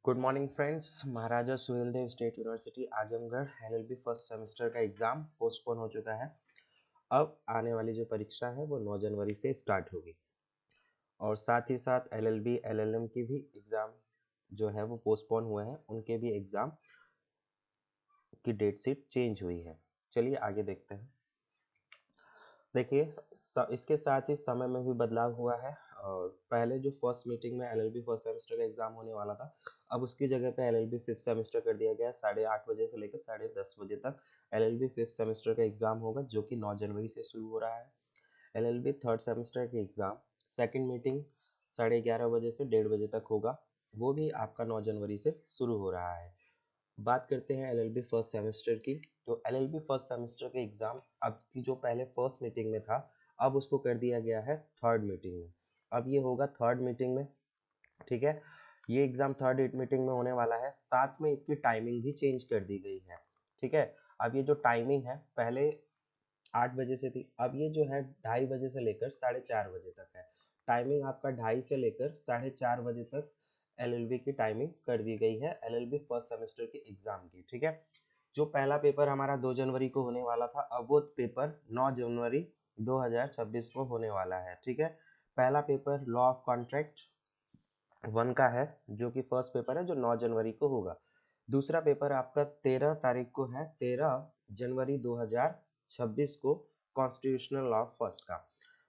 Good morning friends. Maharaja Suheldev state university Azamgarh LLB first semester का exam postpone हो चुका है। अब आने वाली जो परीक्षा है वो 9 जनवरी से स्टार्ट होगी और साथ ही साथ एलएलबी एलएलएम की भी एग्जाम जो है वो पोस्टपोन हुए हैं, उनके भी एग्जाम की डेट शीट चेंज हुई है। चलिए आगे देखते हैं। देखिए इसके साथ ही समय में भी बदलाव हुआ है और पहले जो फर्स्ट मीटिंग में एलएलबी फर्स्ट सेमेस्टर का एग्जाम होने वाला था, अब उसकी जगह पे एलएलबी फिफ्थ सेमेस्टर कर दिया गया है। 8:30 बजे से लेकर 10:30 बजे तक एलएलबी फिफ्थ सेमेस्टर का एग्जाम होगा, जो कि 9 जनवरी से शुरू हो रहा है। एलएलबी थर्ड सेमेस्टर के एग्जाम सेकंड मीटिंग 11:30 बजे से 1:30 बजे तक होगा, वो भी आपका 9 जनवरी से शुरू हो रहा है। बात करते हैं एलएलबी फर्स्ट सेमेस्टर की। तो एलएलबी फर्स्ट सेमेस्टर के एग्जाम अब की जो पहले फर्स्ट मीटिंग में था, अब उसको कर दिया गया है थर्ड मीटिंग में। अब ये होगा थर्ड मीटिंग में, ठीक है। ये एग्जाम थर्ड मीटिंग में होने वाला है। साथ में इसकी टाइमिंग भी चेंज कर दी गई है, ठीक है। अब ये जो टाइमिंग है पहले 8 बजे से थी, अब ये जो है 2:30 बजे से लेकर 4:30 बजे तक है। टाइमिंग आपका 2:30 से लेकर 4:30 बजे तक एलएलबी की टाइमिंग कर दी गई है एलएलबी फर्स्ट सेमेस्टर के एग्जाम की, ठीक है। जो पहला पेपर हमारा 2 जनवरी को होने वाला था, अब वो पेपर 9 जनवरी 2026 को होने वाला है, ठीक है। पहला पेपर लॉ ऑफ कॉन्ट्रैक्ट 1 का है, जो कि फर्स्ट पेपर है, जो 9 जनवरी को होगा। दूसरा पेपर आपका 13 तारीख को है, 13 जनवरी 2026 को, कॉन्स्टिट्यूशनल लॉ फर्स्ट का।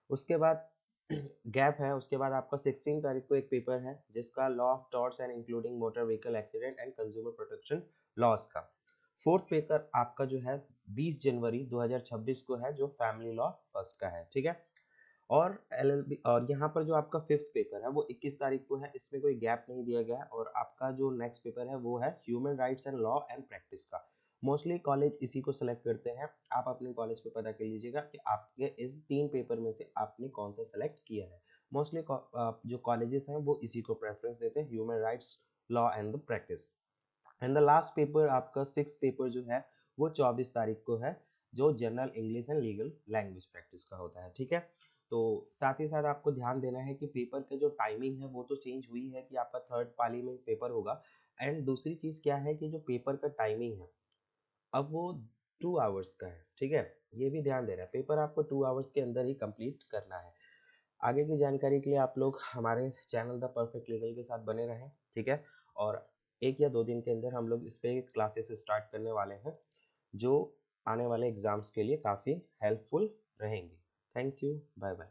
उसके बाद गैप है, उसके बाद आपका 16 तारीख को एक पेपर है जिसका law of torts and including motor vehicle accident and consumer protection loss का। फोर्थ पेपर आपका जो है 20 जनवरी 2026 को है, जो फैमिली लॉ फर्स्ट का है, ठीक है। और एलएलबी और यहाँ पर जो आपका फिफ्थ पेपर है वो 21 तारीख को है, इसमें कोई गैप नहीं दिया गया है। और आपका जो नेक्स्ट पेपर है वो है human rights and law and practice का। मोस्टली कॉलेज इसी को सिलेक्ट करते हैं। आप अपने कॉलेज पे पता कर लीजिएगा कि आपके इस 3 पेपर में से आपने कौन सा सेलेक्ट किया है। मोस्टली जो कॉलेजेस हैं वो इसी को प्रेफरेंस देते हैं, human rights, law and the practice. And the last paper आपका सिक्स पेपर जो है वो 24 तारीख को है, जो general English and legal language practice का होता है, ठीक है। तो साथ ही साथ आपको ध्यान देना है कि पेपर का जो टाइमिंग है वो तो चेंज हुई है कि आपका थर्ड पाली में पेपर होगा। एंड दूसरी चीज क्या है कि जो पेपर का टाइमिंग है अब वो 2 आवर्स का है, ठीक है। ये भी ध्यान देना है, पेपर आपको 2 आवर्स के अंदर ही कंप्लीट करना है। आगे की जानकारी के लिए आप लोग हमारे चैनल द परफेक्ट लीगल के साथ बने रहें, ठीक है। और 1 या 2 दिन के अंदर हम लोग इस पे क्लासेस स्टार्ट करने वाले हैं, जो आने वाले एग्जाम्स के लिए काफ़ी हेल्पफुल रहेंगी। Thank you, bye bye.